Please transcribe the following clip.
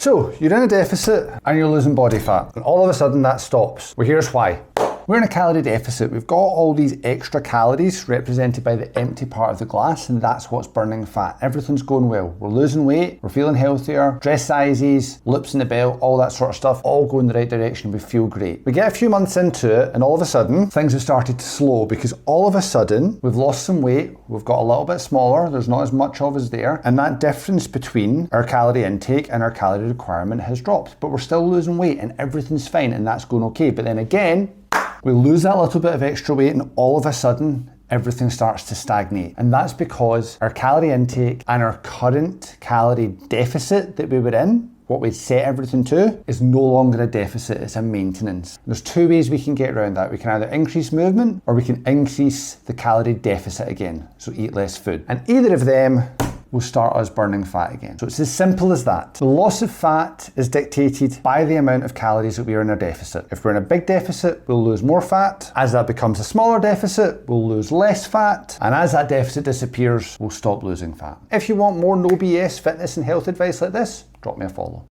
So you're in a deficit and you're losing body fat, and all of a sudden that stops. Well, here's why. We're in a calorie deficit. We've got all these extra calories represented by the empty part of the glass, and that's what's burning fat. Everything's going well. We're losing weight, we're feeling healthier, dress sizes, loops in the belt, all that sort of stuff, all go in the right direction. We feel great. We get a few months into it, and all of a sudden, things have started to slow because all of a sudden, we've lost some weight, we've got a little bit smaller, there's not as much of us there, and that difference between our calorie intake and our calorie requirement has dropped. But we're still losing weight and everything's fine, and that's going okay. But then again, we lose that little bit of extra weight and all of a sudden everything starts to stagnate. And that's because our calorie intake and our current calorie deficit that we were in, what we'd set everything to, is no longer a deficit, it's a maintenance. There's two ways we can get around that. We can either increase movement or we can increase the calorie deficit again, so eat less food. And either of them will start us burning fat again. So it's as simple as that. The loss of fat is dictated by the amount of calories that we are in a deficit. If we're in a big deficit, we'll lose more fat. As that becomes a smaller deficit, we'll lose less fat. And as that deficit disappears, we'll stop losing fat. If you want more no BS fitness and health advice like this, drop me a follow.